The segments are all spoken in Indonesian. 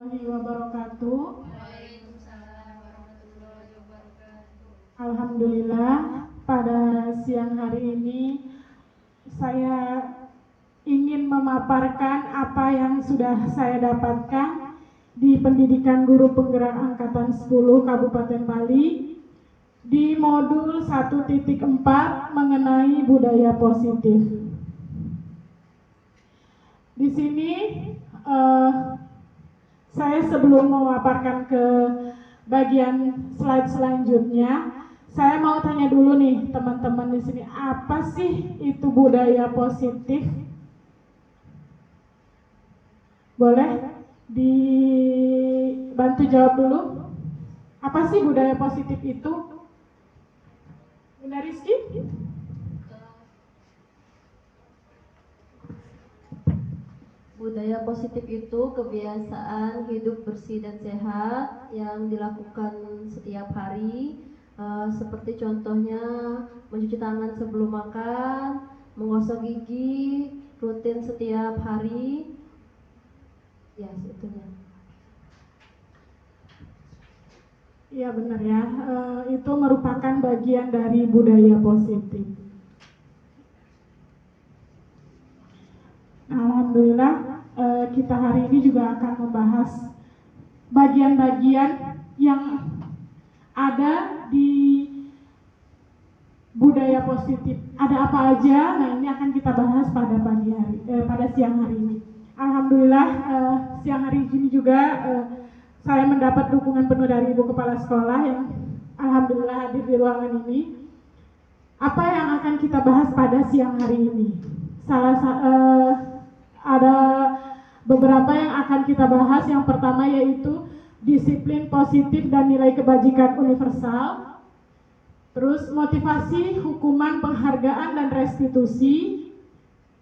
warahmatullahi wabarakatuh. Alhamdulillah, pada siang hari ini saya ingin memaparkan apa yang sudah saya dapatkan di pendidikan guru penggerak angkatan 10 Kabupaten Bali di modul 1.4 mengenai budaya positif. Di sini saya sebelum memaparkan ke bagian slide selanjutnya, saya mau tanya dulu nih teman-teman di sini, apa sih itu budaya positif? Boleh dibantu jawab dulu. Apa sih budaya positif itu? Bunda Rizky? Budaya positif itu kebiasaan hidup bersih dan sehat yang dilakukan setiap hari, seperti contohnya mencuci tangan sebelum makan, menggosok gigi rutin setiap hari. Ya, itunya. Iya benar ya, itu merupakan bagian dari budaya positif. Alhamdulillah, kita hari ini juga akan membahas bagian-bagian yang ada di budaya positif. Ada apa aja? Nah, ini akan kita bahas pada pada siang hari ini. Alhamdulillah, siang hari ini juga saya mendapat dukungan penuh dari Ibu Kepala Sekolah yang alhamdulillah hadir di ruangan ini. Apa yang akan kita bahas pada siang hari ini? Ada beberapa yang akan kita bahas. Yang pertama yaitu disiplin positif dan nilai kebajikan universal. Terus motivasi, hukuman, penghargaan dan restitusi,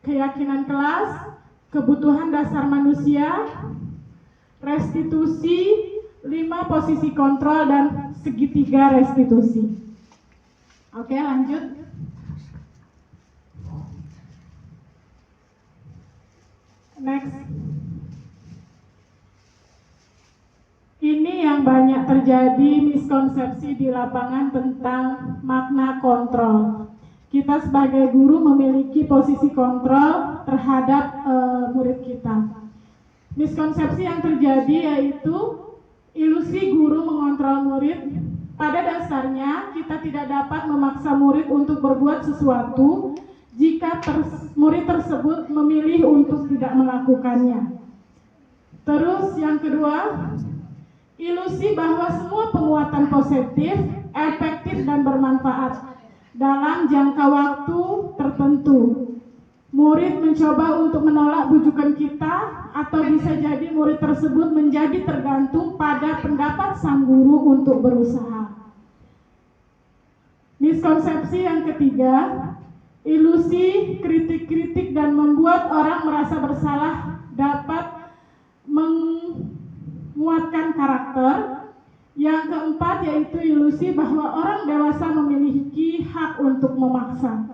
keyakinan kelas, kebutuhan dasar manusia, restitusi, 5 posisi kontrol dan segitiga restitusi. Oke, lanjut. Next. Ini yang banyak terjadi miskonsepsi di lapangan tentang makna kontrol. Kita sebagai guru memiliki posisi kontrol terhadap murid kita. Miskonsepsi yang terjadi yaitu ilusi guru mengontrol murid. Pada dasarnya kita tidak dapat memaksa murid untuk berbuat sesuatu jika murid tersebut memilih untuk tidak melakukannya. Terus yang kedua, ilusi bahwa semua penguatan positif, efektif dan bermanfaat dalam jangka waktu tertentu. Murid mencoba untuk menolak bujukan kita, atau bisa jadi murid tersebut menjadi tergantung pada pendapat sang guru untuk berusaha. Miskonsepsi yang ketiga, ilusi kritik-kritik dan membuat orang merasa bersalah dapat menguatkan karakter. Yang keempat yaitu ilusi bahwa orang dewasa memiliki hak untuk memaksa.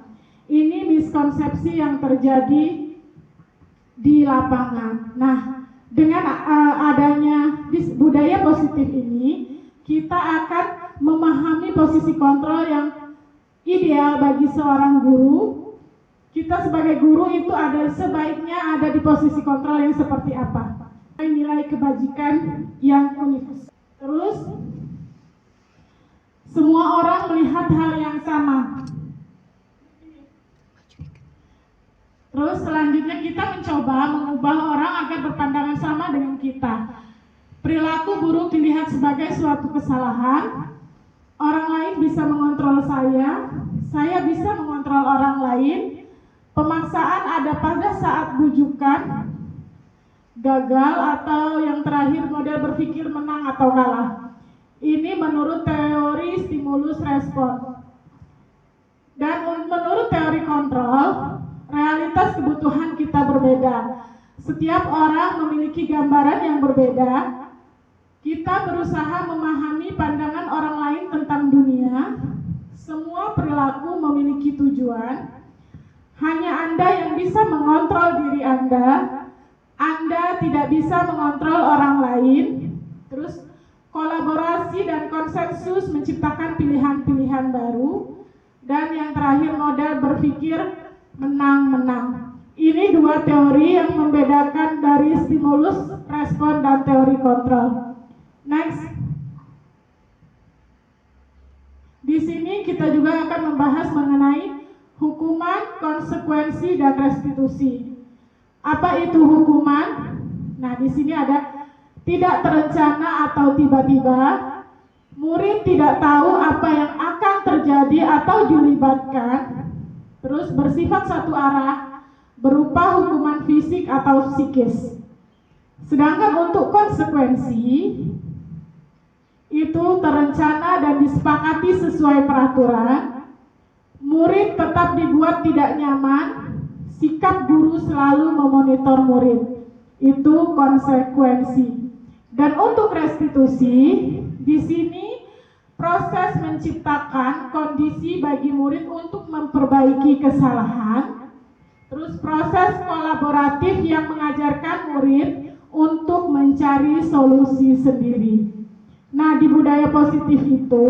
Ini miskonsepsi yang terjadi di lapangan. Nah, dengan adanya budaya positif ini, kita akan memahami posisi kontrol yang ideal bagi seorang guru. Kita sebagai guru itu sebaiknya ada di posisi kontrol yang seperti apa? Nilai kebajikan yang universal. Terus, semua orang melihat hal yang sama. Terus selanjutnya kita mencoba mengubah orang agar berpandangan sama dengan kita. Perilaku buruk dilihat sebagai suatu kesalahan. Orang lain bisa mengontrol saya bisa mengontrol orang lain. Pemaksaan ada pada saat bujukan gagal, atau yang terakhir model berpikir menang atau kalah. Ini menurut teori stimulus respon. Dan menurut teori kontrol, realitas kebutuhan kita berbeda. Setiap orang memiliki gambaran yang berbeda. Kita berusaha memahami pandangan orang lain tentang dunia. Semua perilaku memiliki tujuan. Hanya Anda yang bisa mengontrol diri Anda. Anda tidak bisa mengontrol orang lain. Terus kolaborasi dan konsensus menciptakan pilihan-pilihan baru. Dan yang terakhir, modal berpikir menang-menang. Ini dua teori yang membedakan dari stimulus, respon, dan teori kontrol. Next. Di sini kita juga akan membahas mengenai hukuman, konsekuensi, dan restitusi. Apa itu hukuman? Nah, di sini ada tidak terencana atau tiba-tiba. Murid tidak tahu apa yang akan terjadi atau dilibatkan. Terus bersifat satu arah, berupa hukuman fisik atau psikis. Sedangkan untuk konsekuensi itu terencana dan disepakati sesuai peraturan. Murid tetap dibuat tidak nyaman. Sikap guru selalu memonitor murid. Itu konsekuensi. Dan untuk restitusi, di sini proses menciptakan kondisi bagi murid untuk memperbaiki kesalahan. Terus proses kolaboratif yang mengajarkan murid untuk mencari solusi sendiri. Nah, di budaya positif itu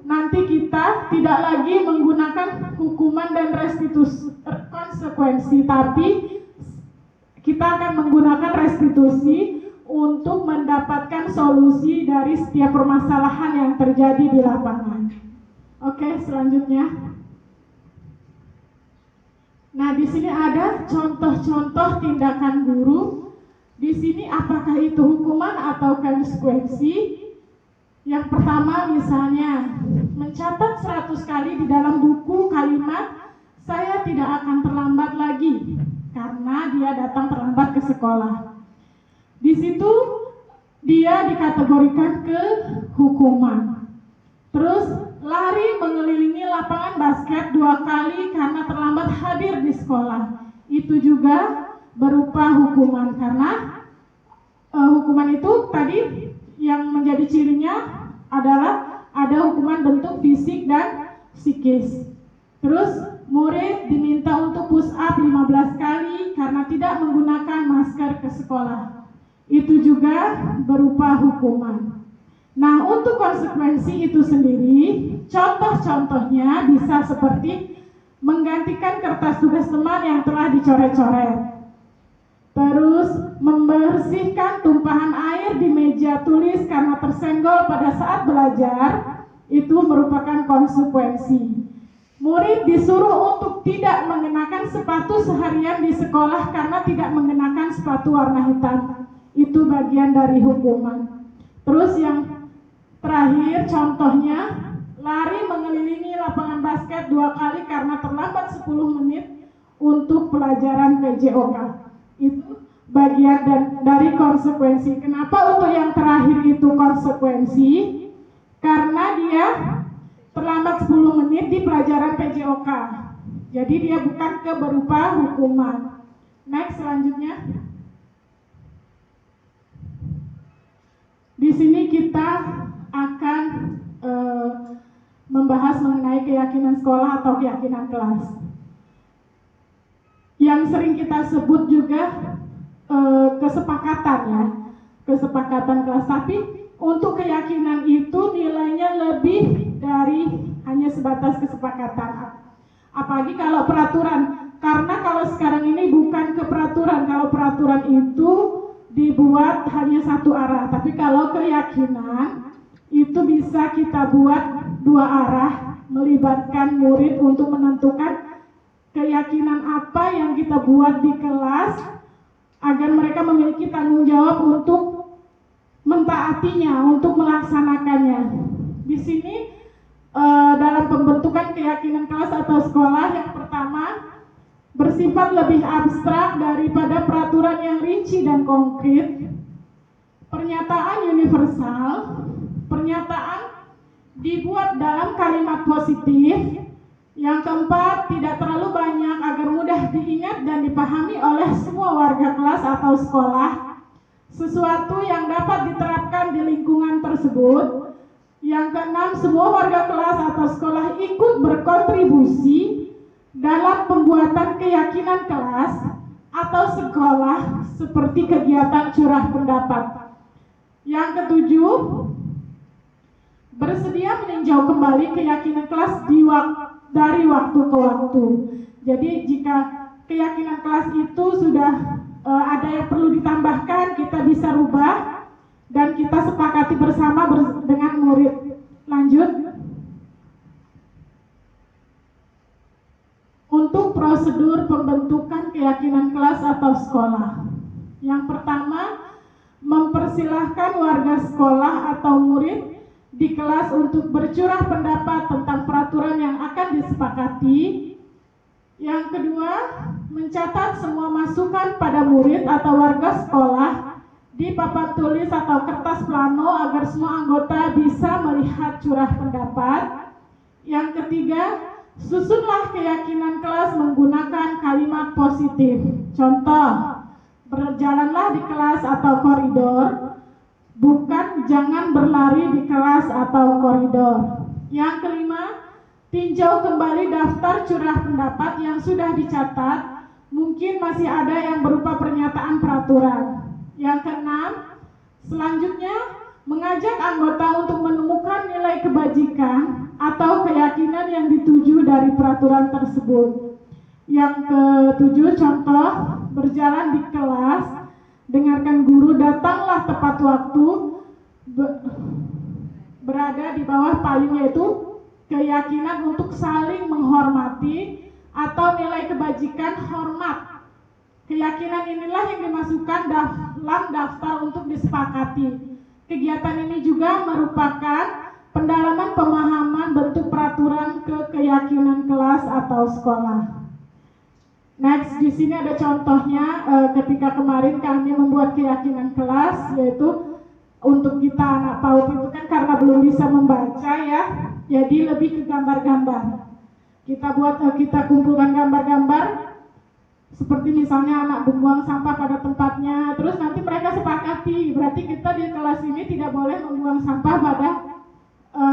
nanti kita tidak lagi menggunakan hukuman dan restitusi konsekuensi, tapi kita akan menggunakan restitusi untuk mendapatkan solusi dari setiap permasalahan yang terjadi di lapangan. Oke, selanjutnya. Nah, di sini ada contoh-contoh tindakan guru. Di sini apakah itu hukuman atau konsekuensi? Yang pertama misalnya mencatat 100 kali di dalam buku kalimat saya tidak akan terlambat lagi karena dia datang terlambat ke sekolah. Di situ dia dikategorikan ke hukuman. Terus lari mengelilingi lapangan basket 2 kali karena terlambat hadir di sekolah. Itu juga berupa hukuman karena hukuman itu tadi yang menjadi cirinya adalah ada hukuman bentuk fisik dan psikis. Terus murid diminta untuk push up 15 kali karena tidak menggunakan masker ke sekolah. Itu juga berupa hukuman. Nah, untuk konsekuensi itu sendiri, contoh-contohnya bisa seperti menggantikan kertas tugas teman yang telah dicoret-coret. Terus membersihkan tumpahan air di meja tulis karena tersenggol pada saat belajar, itu merupakan konsekuensi. Murid disuruh untuk tidak mengenakan sepatu seharian di sekolah karena tidak mengenakan sepatu warna hitam. Itu bagian dari hukuman. Terus yang terakhir contohnya, lari mengelilingi lapangan basket 2 kali karena terlambat 10 menit untuk pelajaran PJOK. Itu bagian dari konsekuensi. Kenapa untuk yang terakhir itu konsekuensi? Karena dia terlambat 10 menit di pelajaran PJOK. Jadi dia bukan berupa hukuman. Next, selanjutnya. Di sini kita akan membahas mengenai keyakinan sekolah atau keyakinan kelas. Yang sering kita sebut juga kesepakatan ya, kesepakatan kelas. Tapi untuk keyakinan itu nilainya lebih dari hanya sebatas kesepakatan. Apalagi kalau peraturan, karena kalau sekarang ini bukan ke peraturan, kalau peraturan itu dibuat hanya satu arah. Tapi kalau keyakinan itu bisa kita buat 2 arah, melibatkan murid untuk menentukan keyakinan apa yang kita buat di kelas agar mereka memiliki tanggung jawab untuk mentaatinya, untuk melaksanakannya. Di sini dalam pembentukan keyakinan kelas atau sekolah, yang pertama bersifat lebih abstrak daripada peraturan yang rinci dan konkret. Pernyataan universal, pernyataan dibuat dalam kalimat positif. Yang keempat, tidak terlalu banyak agar mudah diingat dan dipahami oleh semua warga kelas atau sekolah. Sesuatu yang dapat diterapkan di lingkungan tersebut. Yang keenam, semua warga kelas atau sekolah ikut berkontribusi dalam pembuatan keyakinan kelas. atau sekolah seperti kegiatan curah pendapat. Yang ketujuh, bersedia meninjau kembali keyakinan kelas dari waktu ke waktu. Jadi jika keyakinan kelas itu sudah ada yang perlu ditambahkan, kita bisa rubah dan kita sepakati bersama dengan murid. Lanjut. Untuk prosedur pembentukan keyakinan kelas atau sekolah. Yang pertama, mempersilahkan warga sekolah atau murid di kelas untuk bercurah pendapat tentang peraturan yang akan disepakati. Yang kedua, mencatat semua masukan pada murid atau warga sekolah di papan tulis atau kertas plano agar semua anggota bisa melihat curah pendapat. Yang ketiga, susunlah keyakinan kelas menggunakan kalimat positif. Contoh, berjalanlah di kelas atau koridor, bukan jangan berlari di kelas atau koridor. Yang kelima, tinjau kembali daftar curah pendapat yang sudah dicatat, mungkin masih ada yang berupa pernyataan peraturan. Yang keenam, selanjutnya mengajak anggota untuk menemukan nilai kebajikan atau keyakinan yang dituju dari peraturan tersebut. Yang ketujuh, contoh, berjalan di kelas, dengarkan guru, datanglah tepat waktu, berada di bawah payung, yaitu keyakinan untuk saling menghormati atau nilai kebajikan hormat. Keyakinan inilah yang dimasukkan dalam daftar untuk disepakati. Kegiatan ini juga merupakan pendalaman pemahaman bentuk peraturan ke keyakinan kelas atau sekolah. Next, di sini ada contohnya ketika kemarin kami membuat keyakinan kelas, yaitu untuk kita anak PAUD itu kan karena belum bisa membaca ya, jadi lebih ke gambar-gambar. Kita kumpulkan gambar-gambar seperti misalnya anak membuang sampah pada tempatnya, terus nanti mereka sepakati, berarti kita di kelas ini tidak boleh membuang sampah pada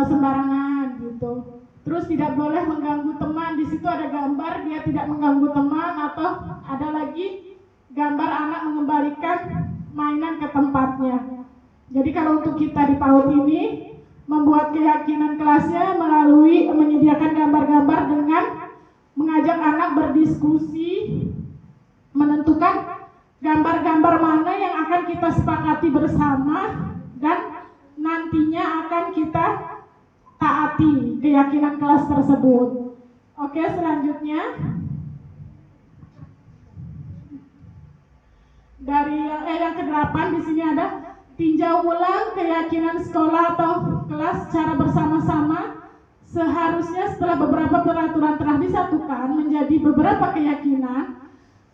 sembarangan gitu. Terus tidak boleh mengganggu teman, di situ ada gambar dia tidak mengganggu teman, atau ada lagi gambar anak mengembalikan mainan ke tempatnya. Jadi kalau untuk kita di PAUD ini membuat keyakinan kelasnya melalui menyediakan gambar-gambar dengan mengajak anak berdiskusi, menentukan gambar-gambar mana yang akan kita sepakati bersama dan nantinya akan kita taati keyakinan kelas tersebut. Oke, selanjutnya dari yang ke-8 di sini ada tinjau ulang keyakinan sekolah atau kelas secara bersama-sama. Seharusnya setelah beberapa peraturan telah disatukan menjadi beberapa keyakinan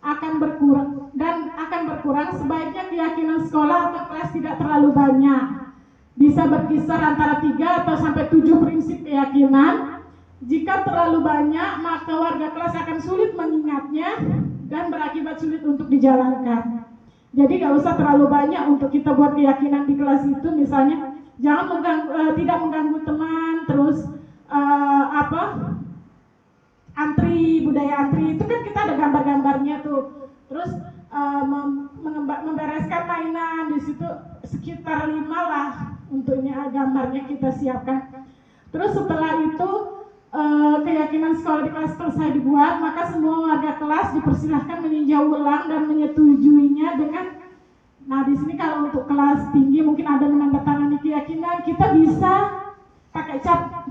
akan berkurang, sebaiknya keyakinan sekolah atau kelas tidak terlalu banyak. Bisa berkisar antara 3 atau sampai 7 prinsip keyakinan. Jika terlalu banyak, maka warga kelas akan sulit mengingatnya dan berakibat sulit untuk dijalankan. Jadi gak usah terlalu banyak untuk kita buat keyakinan di kelas itu. Misalnya jangan tidak mengganggu teman, terus budaya antri itu kan kita ada gambar-gambarnya tuh. Terus membereskan mainan di situ sekitar 5 lah untuknya gambarnya kita siapkan. Terus setelah itu keyakinan sekolah di kelas selesai dibuat, maka semua warga kelas dipersilahkan meninjau ulang dan menyetujuinya dengan. Nah di sini kalau untuk kelas tinggi mungkin ada menandatangani keyakinan, kita bisa pakai cap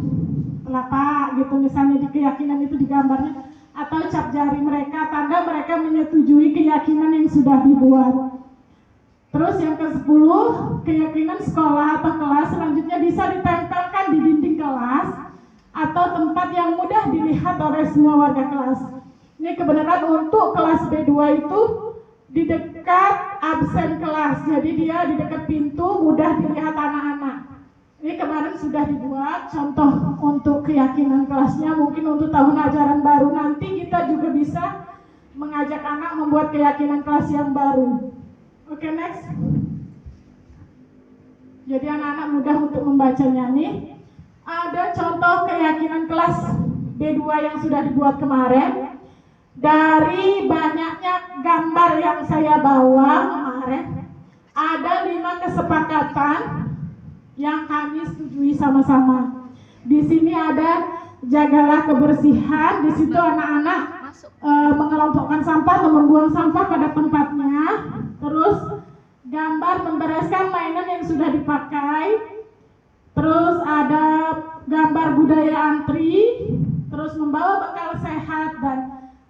telapak gitu misalnya di keyakinan itu di gambarnya, atau cap jari mereka, tanda mereka menyetujui keyakinan yang sudah dibuat. Terus yang ke-10, keyakinan sekolah atau kelas selanjutnya bisa ditempelkan di dinding kelas atau tempat yang mudah dilihat oleh semua warga kelas. Ini kebenaran untuk kelas B2 itu di dekat absen kelas, jadi dia di dekat pintu, mudah dilihat anak-anak. Ini kemarin sudah dibuat contoh untuk keyakinan kelasnya. Mungkin untuk tahun ajaran baru nanti kita juga bisa mengajak anak membuat keyakinan kelas yang baru. Oke, next. Jadi anak-anak mudah untuk membacanya nih. Ada contoh keyakinan kelas B2 yang sudah dibuat kemarin. Dari banyaknya gambar yang saya bawa kemarin, ada 5 kesepakatan yang kami setujui sama-sama. Di sini ada jagalah kebersihan. Di situ anak-anak mengelompokkan sampah atau membuang sampah pada tempatnya. Terus gambar membereskan mainan yang sudah dipakai. Terus ada gambar budaya antri. Terus membawa bekal sehat dan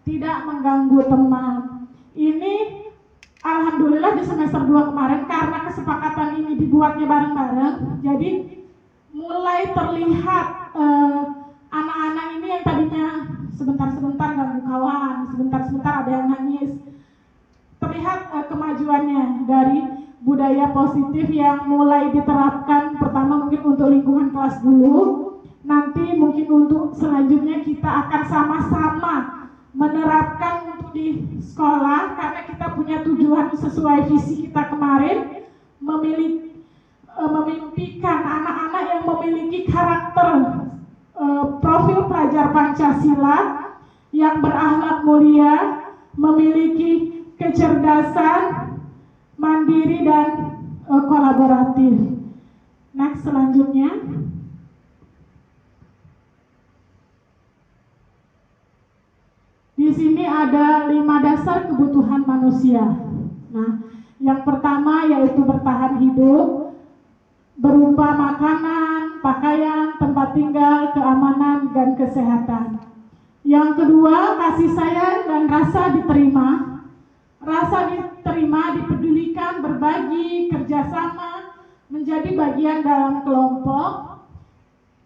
tidak mengganggu teman. Ini alhamdulillah di semester 2 kemarin karena kesepakatan ini dibuatnya bareng-bareng. Jadi mulai terlihat anak-anak ini yang tadinya sebentar-sebentar ganggu kawan, sebentar-sebentar ada yang nangis. Terlihat kemajuannya dari budaya positif yang mulai diterapkan, pertama mungkin untuk lingkungan kelas dulu, nanti mungkin untuk selanjutnya kita akan sama-sama menerapkan untuk di sekolah, karena kita punya tujuan sesuai visi kita kemarin, memimpikan anak-anak yang memiliki karakter profil pelajar Pancasila yang berakhlak mulia, memiliki kecerdasan, mandiri dan kolaboratif. Next, selanjutnya. Di sini ada 5 dasar kebutuhan manusia. Nah, yang pertama yaitu bertahan hidup, berupa makanan, pakaian, tempat tinggal, keamanan, dan kesehatan. Yang kedua, kasih sayang dan rasa diterima. Rasa diterima, dipedulikan, berbagi, kerjasama, menjadi bagian dalam kelompok.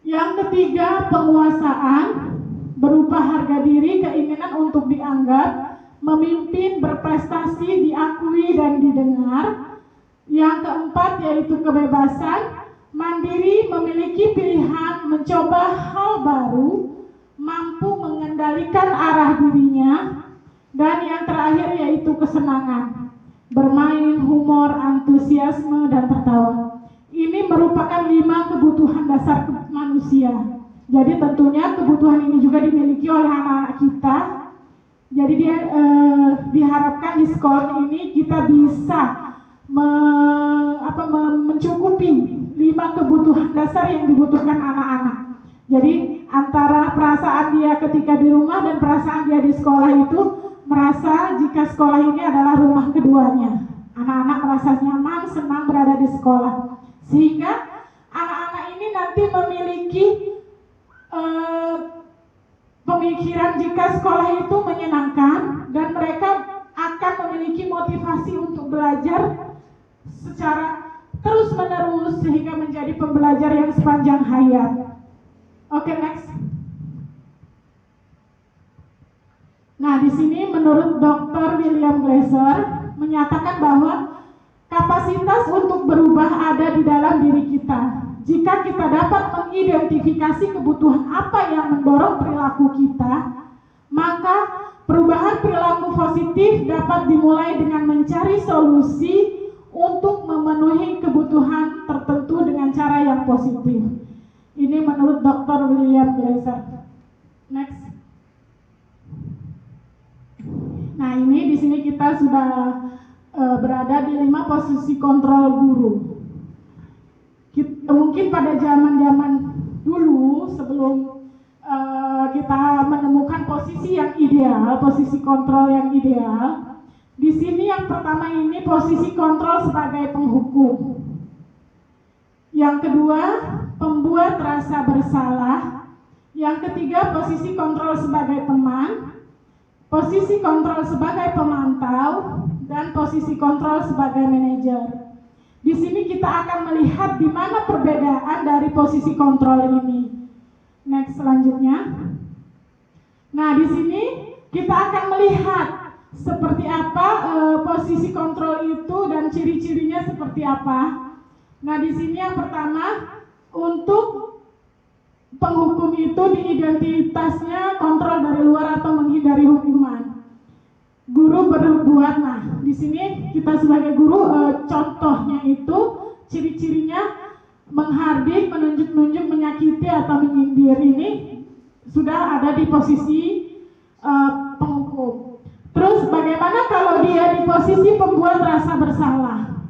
Yang ketiga, penguasaan, berupa harga diri, keinginan untuk dianggap, memimpin, berprestasi, diakui, dan didengar. Yang keempat yaitu kebebasan, mandiri, memiliki pilihan, mencoba hal baru, mampu mengendalikan arah dirinya. Dan yang terakhir yaitu kesenangan, bermain, humor, antusiasme, dan tertawa. Ini merupakan 5 kebutuhan dasar manusia. Jadi tentunya kebutuhan ini juga dimiliki oleh anak-anak kita. Jadi diharapkan di sekolah ini kita bisa mencukupi 5 kebutuhan dasar yang dibutuhkan anak-anak. Jadi antara perasaan dia ketika di rumah dan perasaan dia di sekolah itu merasa jika sekolah ini adalah rumah keduanya. Anak-anak merasa nyaman, senang berada di sekolah. Sehingga anak-anak ini nanti memiliki pemikiran jika sekolah itu menyenangkan, dan mereka akan memiliki motivasi untuk belajar secara terus-menerus sehingga menjadi pembelajar yang sepanjang hayat. Oke, next. Nah, di sini menurut Dr. William Glasser menyatakan bahwa kapasitas untuk berubah ada di dalam diri kita. Jika kita dapat mengidentifikasi kebutuhan apa yang mendorong perilaku kita, maka perubahan perilaku positif dapat dimulai dengan mencari solusi untuk memenuhi kebutuhan tertentu dengan cara yang positif. Ini menurut Dr. William Glasser. Next. Nah, ini di sini kita sudah berada di 5 posisi kontrol guru. Mungkin pada zaman-zaman dulu sebelum kita menemukan posisi yang ideal, posisi kontrol yang ideal, di sini yang pertama ini posisi kontrol sebagai penghukum. Yang kedua, pembuat rasa bersalah. Yang ketiga, posisi kontrol sebagai teman. Posisi kontrol sebagai pemantau, dan posisi kontrol sebagai manajer. Di sini kita akan melihat di mana perbedaan dari posisi kontrol ini. Next, selanjutnya. Nah, di sini kita akan melihat seperti apa posisi kontrol itu dan ciri-cirinya seperti apa. Nah, di sini yang pertama, untuk penghukum itu diidentitasnya kontrol dari luar atau menghindari hukuman. Guru berbuat, nah di sini kita sebagai guru contohnya itu ciri-cirinya menghardik, menunjuk-nunjuk, menyakiti atau menyindir. Ini sudah ada di posisi penghukum. Terus bagaimana kalau dia di posisi pembuat rasa bersalah?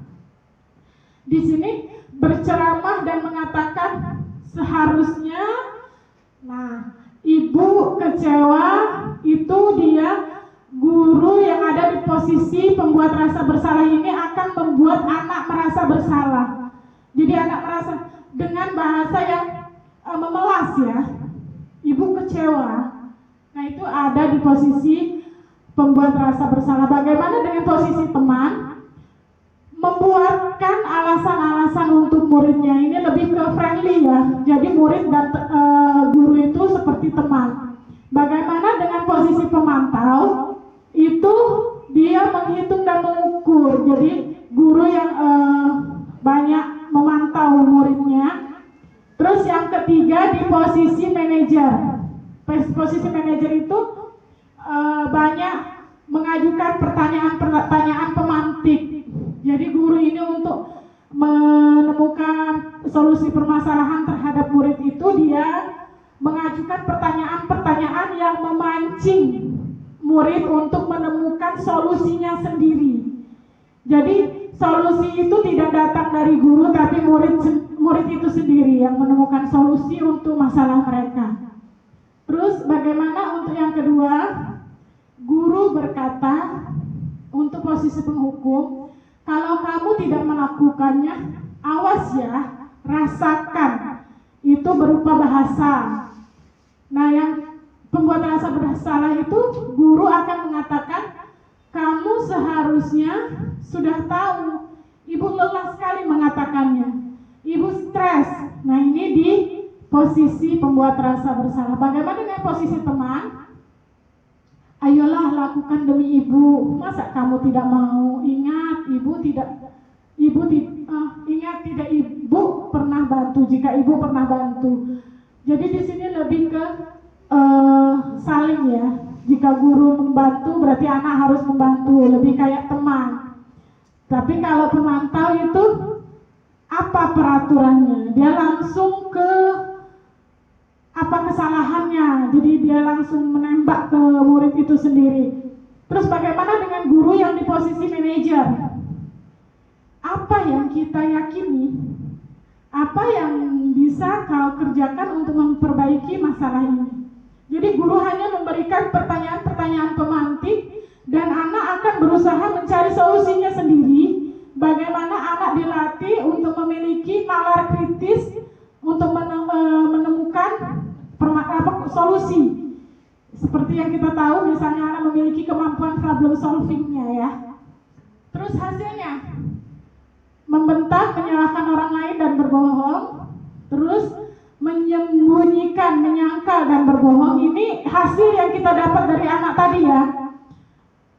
Di sini berceramah dan mengatakan seharusnya, nah, ibu kecewa itu dia guru yang ada di posisi pembuat rasa bersalah ini akan membuat anak merasa bersalah. Jadi anak merasa dengan bahasa yang memelas ya, ibu kecewa. Nah itu ada di posisi pembuat rasa bersalah. Bagaimana dengan posisi teman? Membuatkan alasan-alasan untuk muridnya ini lebih ke friendly ya. Jadi murid dan guru itu seperti teman. Bagaimana dengan posisi pemantau? Itu dia menghitung dan mengukur. Jadi guru yang banyak memantau muridnya. Terus yang ketiga di posisi manajer. Posisi manajer itu banyak mengajukan pertanyaan-pertanyaan pemantik. Jadi guru ini untuk menemukan solusi permasalahan terhadap murid itu dia mengajukan pertanyaan-pertanyaan yang memancing murid untuk menemukan solusinya sendiri. Jadi solusi itu tidak datang dari guru tapi murid itu sendiri yang menemukan solusi untuk masalah mereka. Terus bagaimana untuk yang kedua? Guru berkata untuk posisi penghukum, kalau kamu tidak melakukannya, awas ya, rasakan. Itu berupa bahasa. Nah, yang pembuat rasa bersalah itu, guru akan mengatakan, kamu seharusnya sudah tahu. Ibu lelah sekali mengatakannya. Ibu stres. Nah, ini di posisi pembuat rasa bersalah. Bagaimana dengan posisi teman? Ayolah lakukan demi ibu. Masa kamu tidak mau? Ingat ibu pernah bantu. Jika ibu pernah bantu. Jadi di sini lebih ke saling ya. Jika guru membantu berarti anak harus membantu. Lebih kayak teman. Tapi kalau pemantau itu apa peraturannya? Dia langsung ke apa kesalahannya, jadi dia langsung menembak ke murid itu sendiri. Terus bagaimana dengan guru yang di posisi manajer? Apa yang kita yakini? Apa yang bisa kau kerjakan untuk memperbaiki masalah ini? Jadi guru hanya memberikan pertanyaan-pertanyaan pemantik dan anak akan berusaha mencari solusinya sendiri. Bagaimana anak dilatih untuk memiliki nalar kritis untuk menemukan solusi. Seperti yang kita tahu, misalnya anak memiliki kemampuan problem solvingnya ya. Terus hasilnya membentak, menyalahkan orang lain dan berbohong. Terus menyembunyikan, menyangkal dan berbohong. Ini hasil yang kita dapat dari anak tadi ya.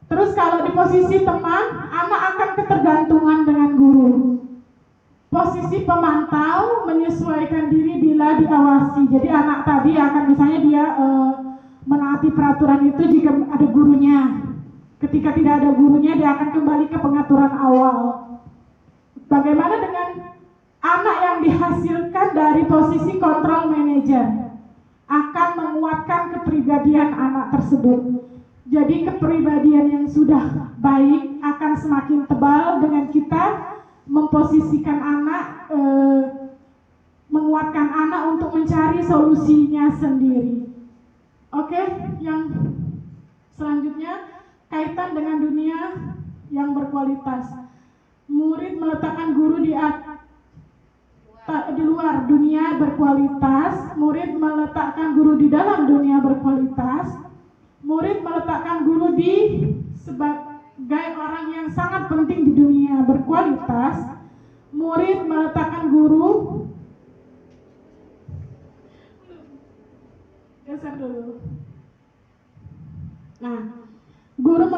Terus kalau di posisi teman, anak akan ketergantungan dengan guru. Posisi pemantau menyesuaikan diri bila diawasi. Jadi anak tadi akan misalnya dia menaati peraturan itu jika ada gurunya. Ketika tidak ada gurunya dia akan kembali ke pengaturan awal. Bagaimana dengan anak yang dihasilkan dari posisi control manager? Akan menguatkan kepribadian anak tersebut. Jadi kepribadian yang sudah baik akan semakin tebal dengan kita memposisikan anak, menguatkan anak untuk mencari solusinya sendiri. Oke, yang selanjutnya kaitan dengan dunia yang berkualitas. Murid meletakkan guru di luar dunia berkualitas, murid meletakkan guru di dalam dunia berkualitas, murid meletakkan guru di sebagai orang yang sangat penting di dunia berkualitas, murid meletakkan guru geser dulu. Nah, murid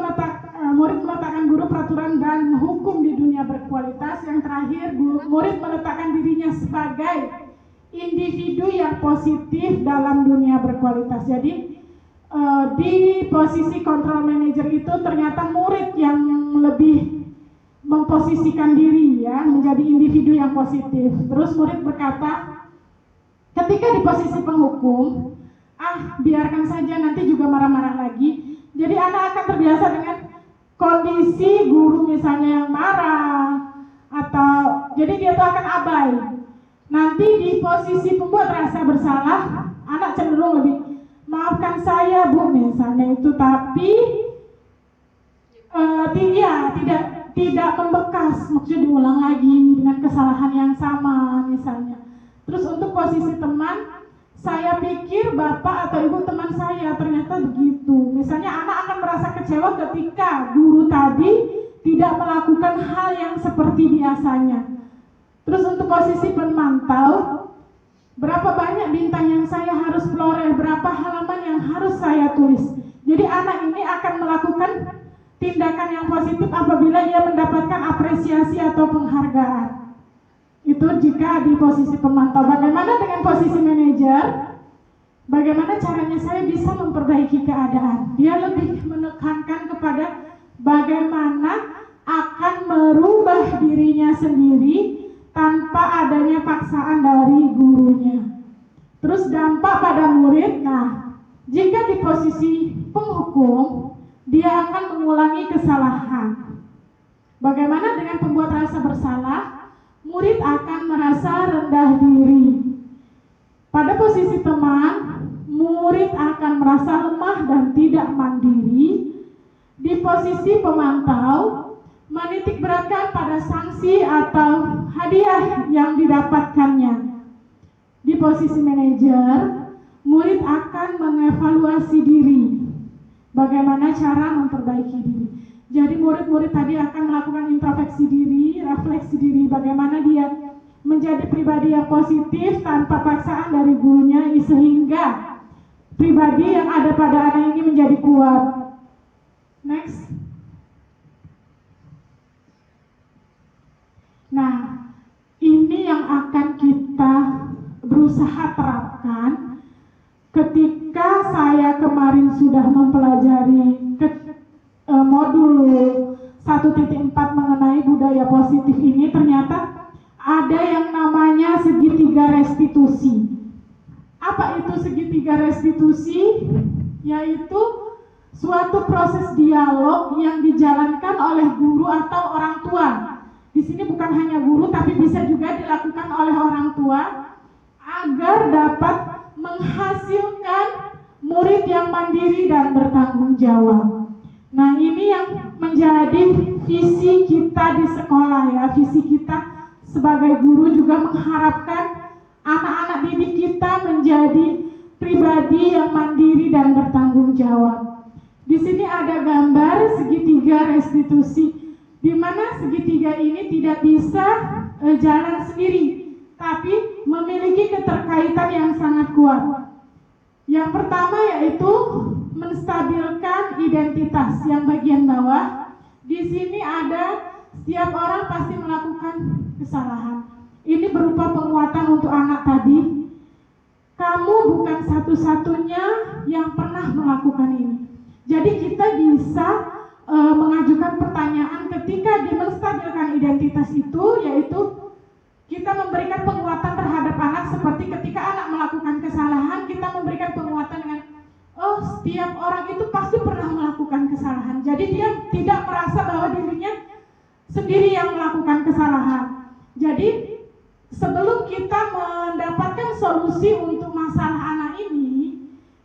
meletakkan guru peraturan dan hukum di dunia berkualitas. Yang terakhir, murid meletakkan dirinya sebagai individu yang positif dalam dunia berkualitas. Jadi di posisi control manager itu ternyata murid yang lebih memposisikan diri ya menjadi individu yang positif. Terus murid berkata, ketika di posisi penghukum, biarkan saja nanti juga marah-marah lagi. Jadi anak akan terbiasa dengan kondisi guru misalnya yang marah, atau jadi dia tuh akan abai. Nanti di posisi pembuat rasa bersalah, anak cenderung lebih, maafkan saya Bu misalnya itu, tapi tidak membekas, maksudnya diulang lagi dengan kesalahan yang sama misalnya. Terus untuk posisi teman, saya pikir bapak atau ibu teman saya, ternyata begitu. Misalnya anak akan merasa kecewa ketika guru tadi tidak melakukan hal yang seperti biasanya. Terus untuk posisi pemantau, berapa banyak bintang yang saya harus peloreh, berapa halaman yang harus saya tulis. Jadi anak ini akan melakukan tindakan yang positif apabila ia mendapatkan apresiasi atau penghargaan. Itu jika di posisi pemantau. Bagaimana dengan posisi manajer? Bagaimana caranya saya bisa memperbaiki keadaan? Dia lebih menekankan kepada bagaimana akan merubah dirinya sendiri tanpa adanya paksaan dari gurunya. Terus dampak pada murid. Nah, jika di posisi penghukum, dia akan mengulangi kesalahan. Bagaimana dengan pembuat rasa bersalah? Murid akan merasa rendah diri. Pada posisi teman, murid akan merasa lemah dan tidak mandiri. Di posisi pemantau, menitik beratkan pada sanksi atau hadiah yang didapatkannya. Di posisi manajer, murid akan mengevaluasi diri. Bagaimana cara memperbaiki diri. Jadi murid-murid tadi akan melakukan introspeksi diri, refleksi diri, bagaimana dia menjadi pribadi yang positif tanpa paksaan dari gurunya, sehingga pribadi yang ada pada anak ini menjadi kuat. Next. Nah, ini yang akan kita berusaha terapkan ketika saya kemarin sudah mempelajari modul 1.4 mengenai budaya positif ini. Ternyata ada yang namanya segitiga restitusi. Apa itu segitiga restitusi? Yaitu suatu proses dialog yang dijalankan oleh guru atau orang tua. Di sini bukan hanya guru, tapi bisa juga dilakukan oleh orang tua agar dapat menghasilkan murid yang mandiri dan bertanggung jawab. Nah, ini yang menjadi visi kita di sekolah ya. Visi kita sebagai guru juga mengharapkan anak-anak didik kita menjadi pribadi yang mandiri dan bertanggung jawab. Di sini ada gambar segitiga restitusi, di mana segitiga ini tidak bisa jalan sendiri, tapi memiliki keterkaitan yang sangat kuat. Yang pertama yaitu menstabilkan identitas yang bagian bawah. Di sini ada setiap orang pasti melakukan kesalahan. Ini berupa penguatan untuk anak tadi. Kamu bukan satu-satunya yang pernah melakukan ini. Jadi kita bisa mengajukan pertanyaan ketika menstabilkan identitas itu, yaitu kita memberikan penguatan terhadap anak. Seperti ketika anak melakukan kesalahan, kita memberikan penguatan dengan, oh, setiap orang itu pasti pernah melakukan kesalahan. Jadi dia tidak merasa bahwa dirinya sendiri yang melakukan kesalahan. Jadi sebelum kita mendapatkan solusi untuk masalah anak ini,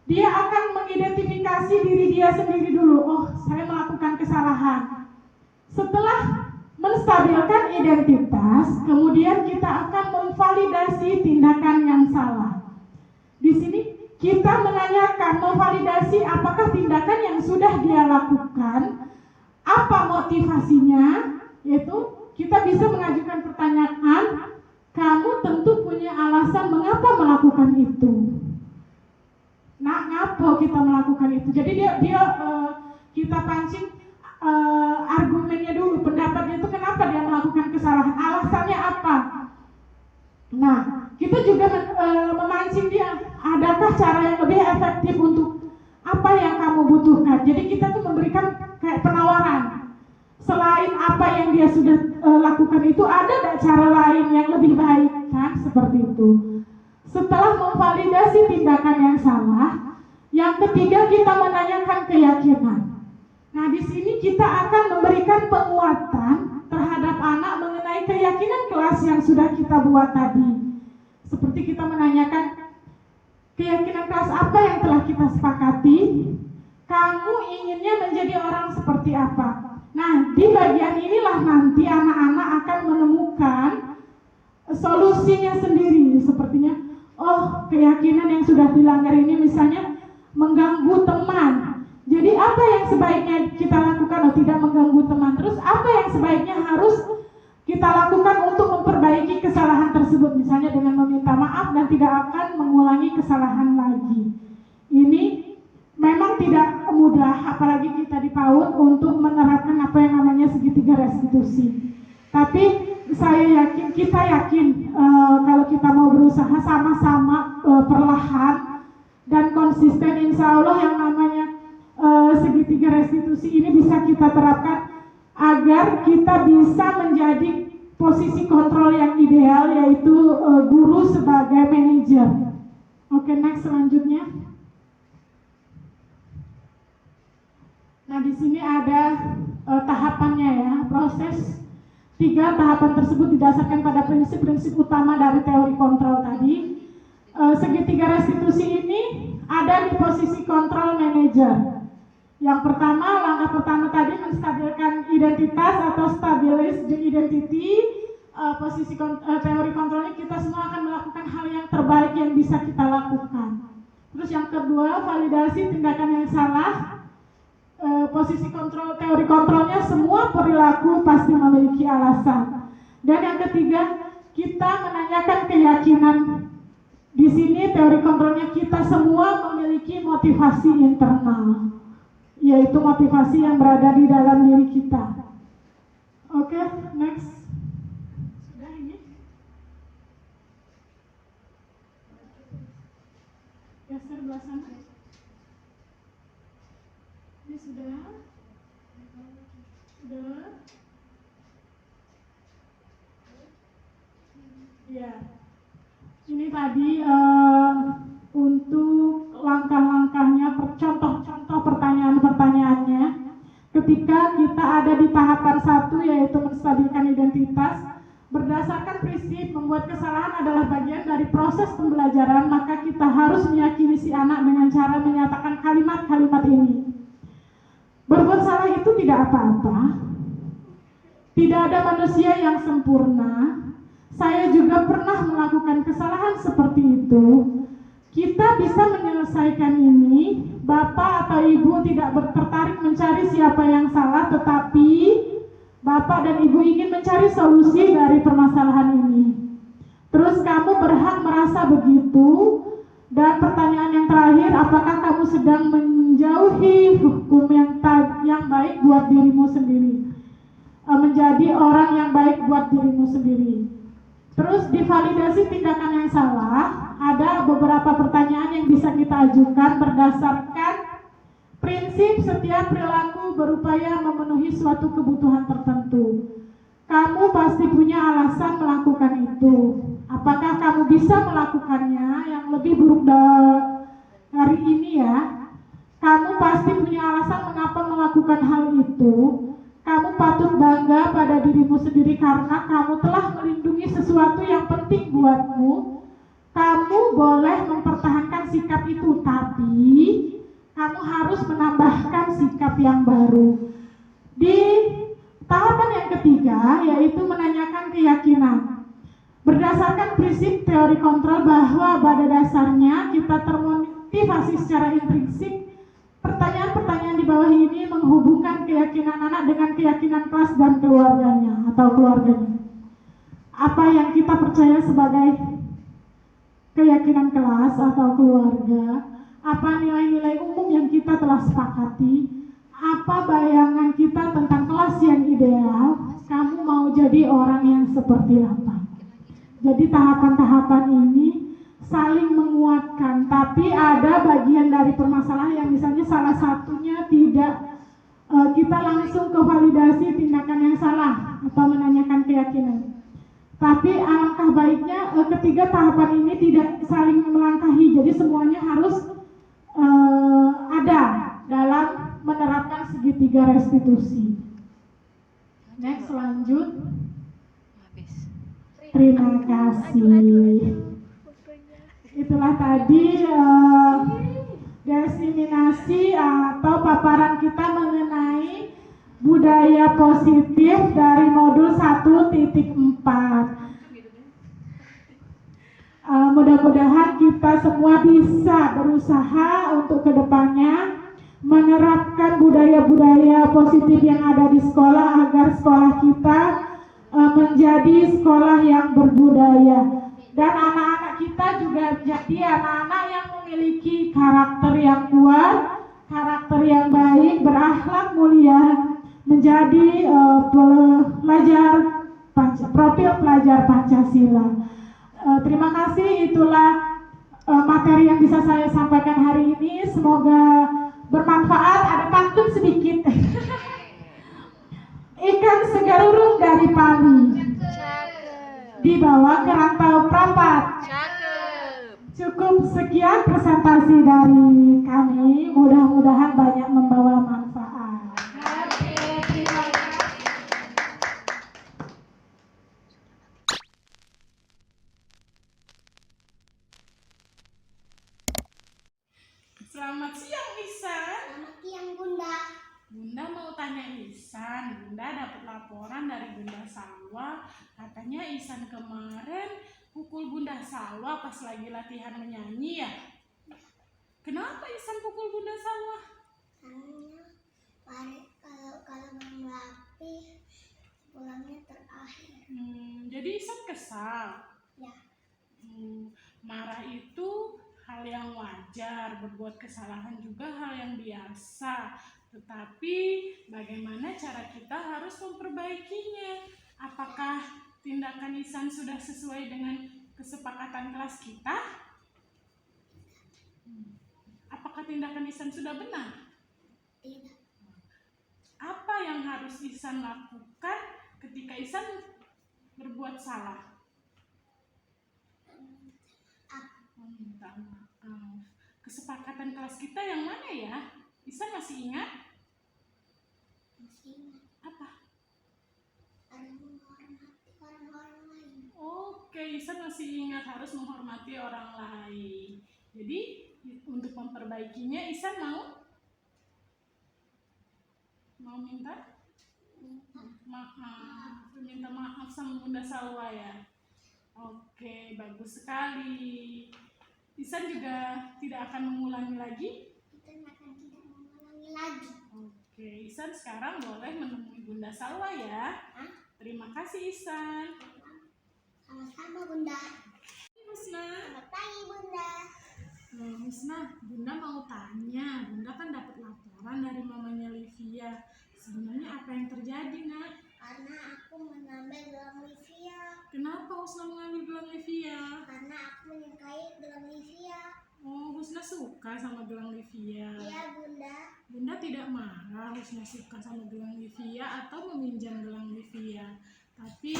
dia akan mengidentifikasi diri dia sendiri dulu. Oh, saya melakukan kesalahan. Setelah menstabilkan identitas, kemudian kita akan memvalidasi tindakan yang salah. Di sini kita menanyakan, memvalidasi apakah tindakan yang sudah dia lakukan, apa motivasinya, yaitu kita bisa mengajukan pertanyaan, kamu tentu punya alasan mengapa melakukan itu. Nah, ngapa kita melakukan itu? Jadi kita pancing argumennya dulu, pendapatnya itu kenapa dia melakukan kesalahan, alasannya apa. Nah, kita juga memancing dia, adakah cara yang lebih efektif untuk apa yang kamu butuhkan. Jadi kita tuh memberikan kayak penawaran. Selain apa yang dia sudah lakukan itu, ada nggak cara lain yang lebih baik, kan? Seperti itu. Setelah memvalidasi tindakan yang salah, Yang ketiga, kita menanyakan keyakinan. Nah, di sini kita akan memberikan penguatan terhadap anak mengenai keyakinan kelas yang sudah kita buat tadi. Seperti kita menanyakan, keyakinan kelas apa yang telah kita sepakati? Kamu inginnya menjadi orang seperti apa? Nah, di bagian inilah nanti anak-anak akan menemukan solusinya sendiri. Sepertinya, oh, keyakinan yang sudah dilanggar ini misalnya mengganggu teman. Jadi apa yang sebaiknya kita lakukan? Oh, tidak mengganggu teman. Terus apa yang sebaiknya harus kita lakukan untuk memperbaiki kesalahan tersebut? Misalnya dengan meminta maaf dan tidak akan mengulangi kesalahan lagi. Ini memang tidak mudah, apalagi kita di PAUD untuk menerapkan apa yang namanya segitiga restitusi. Tapi saya yakin, kita yakin kalau kita mau berusaha sama-sama perlahan dan konsisten, insya Allah yang namanya segitiga restitusi ini bisa kita terapkan agar kita bisa menjadi posisi kontrol yang ideal, yaitu guru sebagai manajer. Oke, next selanjutnya. Nah, di sini ada tahapannya ya, proses 3 tahapan tersebut didasarkan pada prinsip-prinsip utama dari teori kontrol tadi. Segitiga restitusi ini ada di posisi kontrol manager. Yang pertama, langkah pertama tadi menstabilkan identitas atau stabilize the identity. Posisi teori kontrolnya kita semua akan melakukan hal yang terbaik yang bisa kita lakukan. Terus yang kedua, validasi tindakan yang salah. Posisi kontrol teori kontrolnya semua perilaku pasti memiliki alasan. Dan yang ketiga, kita menanyakan keyakinan. Di sini teori kontrolnya kita semua memiliki motivasi internal, yaitu motivasi yang berada di dalam diri kita. Oke, next. Sudah ini? Geser belah sana. Ini sudah? Sudah? Ya. Ini tadi untuk langkah-langkahnya, contoh-contoh pertanyaan-pertanyaannya. Ketika kita ada di tahapan 1, yaitu menstabilkan identitas, berdasarkan prinsip membuat kesalahan adalah bagian dari proses pembelajaran, maka kita harus meyakini si anak dengan cara menyatakan kalimat-kalimat ini. Berbuat salah itu tidak apa-apa. Tidak ada manusia yang sempurna. Saya juga pernah melakukan kesalahan seperti itu. Kita bisa menyelesaikan ini. Bapak atau ibu tidak tertarik mencari siapa yang salah, tetapi bapak dan ibu ingin mencari solusi dari permasalahan ini. Terus kamu berhak merasa begitu. Dan pertanyaan yang terakhir, apakah kamu sedang menjauhi hukum yang baik buat dirimu sendiri? Menjadi orang yang baik buat dirimu sendiri. Terus divalidasi tindakan yang salah, ada beberapa pertanyaan yang bisa kita ajukan berdasarkan prinsip setiap perilaku berupaya memenuhi suatu kebutuhan tertentu. Kamu pasti punya alasan melakukan itu. Apakah kamu bisa melakukannya? Yang lebih buruk dari ini ya, kamu pasti punya alasan mengapa melakukan hal itu. Kamu patut bangga pada dirimu sendiri karena kamu telah melindungi sesuatu yang penting buatmu. Kamu boleh mempertahankan sikap itu, tapi kamu harus menambahkan sikap yang baru. Di tahapan yang ketiga, yaitu menanyakan keyakinan. Berdasarkan prinsip teori kontrol bahwa pada dasarnya kita termotivasi secara intrinsik, pertanyaan-pertanyaan di bawah ini menghubungkan keyakinan anak dengan keyakinan kelas dan keluarganya atau keluarganya. Apa yang kita percaya sebagai keyakinan kelas atau keluarga, apa nilai-nilai umum yang kita telah sepakati, apa bayangan kita tentang kelas yang ideal, kamu mau jadi orang yang seperti apa. Jadi tahapan-tahapan ini saling menguatkan, tapi ada bagian dari permasalahan yang misalnya salah satunya tidak kita langsung ke validasi tindakan yang salah atau menanyakan keyakinan. Tapi alangkah baiknya ketiga tahapan ini tidak saling melangkahi, jadi semuanya harus 3 restitusi. Next, lanjut. Terima kasih. Itulah tadi diseminasi atau paparan kita mengenai budaya positif dari modul 1.4. Mudah-mudahan kita semua bisa berusaha untuk kedepannya menerapkan budaya-budaya positif yang ada di sekolah agar sekolah kita menjadi sekolah yang berbudaya, dan anak-anak kita juga jadi anak-anak yang memiliki karakter yang kuat, karakter yang baik, berakhlak mulia, menjadi profil pelajar Pancasila. Terima kasih, itulah materi yang bisa saya sampaikan hari ini. Semoga bermanfaat. Ada pantun sedikit. Ikan segarurung dari Pali dibawa ke rantau perapat. Cukup sekian presentasi dari kami. Mudah-mudahan banyak membawa manfaat. Selamat siang, Isan. Selamat siang, Bunda. Bunda mau tanya Isan. Bunda dapat laporan dari Bunda Salwa. Katanya Isan kemarin pukul Bunda Salwa pas lagi latihan menyanyi ya. Kenapa Isan pukul Bunda Salwa? Karena kalau belum rapi pulangnya terakhir. Jadi Isan kesal. Ya. Marah itu hal yang wajar, berbuat kesalahan juga hal yang biasa. Tetapi bagaimana cara kita harus memperbaikinya? Apakah tindakan Isan sudah sesuai dengan kesepakatan kelas kita? Apakah tindakan Isan sudah benar? Tidak. Apa yang harus Isan lakukan ketika Isan berbuat salah? Minta maaf. Kesepakatan kelas kita yang mana ya? Isan masih ingat? Masih ingat. Apa? Harus menghormati orang-orang lain. Oke, Isan masih ingat harus menghormati orang lain. Jadi untuk memperbaikinya Isan mau minta maaf sama Bunda Salwa ya. Oke, bagus sekali. Isan juga tidak akan mengulangi lagi? Kita akan tidak mengulangi lagi. Oke, Isan sekarang boleh menemui Bunda Salwa ya. Terima kasih Isan. Sama-sama, Bunda. Husna. Selamat pagi, Bunda. Husna, Bunda mau tanya. Bunda kan dapat laporan dari mamanya Livia. Sebenarnya apa yang terjadi, Nak? Karena aku mengambil gelang Livia. Kenapa Husna mengambil gelang Livia? Karena aku menyukai gelang Livia. Oh, Husna suka sama gelang Livia. Iya, Bunda. Bunda tidak marah Husna suka sama gelang Livia atau meminjam gelang Livia. Tapi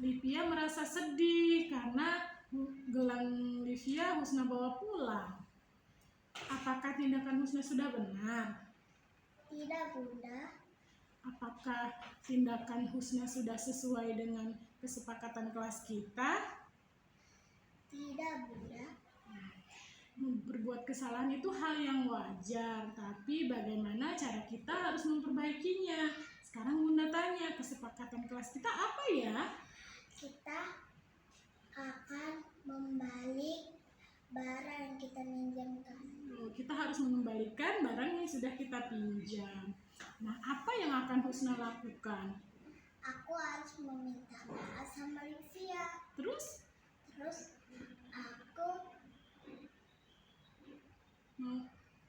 Livia merasa sedih karena gelang Livia Husna bawa pulang. Apakah tindakan Husna sudah benar? Tidak, Bunda. Apakah tindakan Husna sudah sesuai dengan kesepakatan kelas kita? Tidak, Bunda. Berbuat kesalahan itu hal yang wajar, tapi bagaimana cara kita harus memperbaikinya? Sekarang Bunda tanya, kesepakatan kelas kita apa ya? Kita akan membalik barang yang kita pinjamkan. Kita harus mengembalikan barang yang sudah kita pinjam. Nah, apa yang akan Husna lakukan? Aku harus meminta maaf sama Livia. Terus aku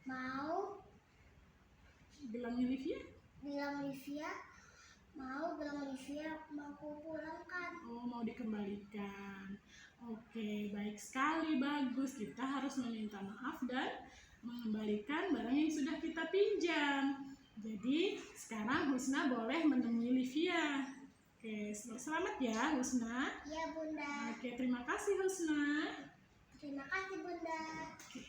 mau gelang Livia? gelang Livia mau aku pulangkan. Oh, mau dikembalikan. Oke, baik sekali, bagus. Kita harus meminta maaf dan mengembalikan barang yang sudah kita pinjam. Jadi, sekarang Husna boleh menemui Livia. Oke, selamat ya Husna. Iya, Bunda. Oke, terima kasih Husna. Terima kasih, Bunda. Oke.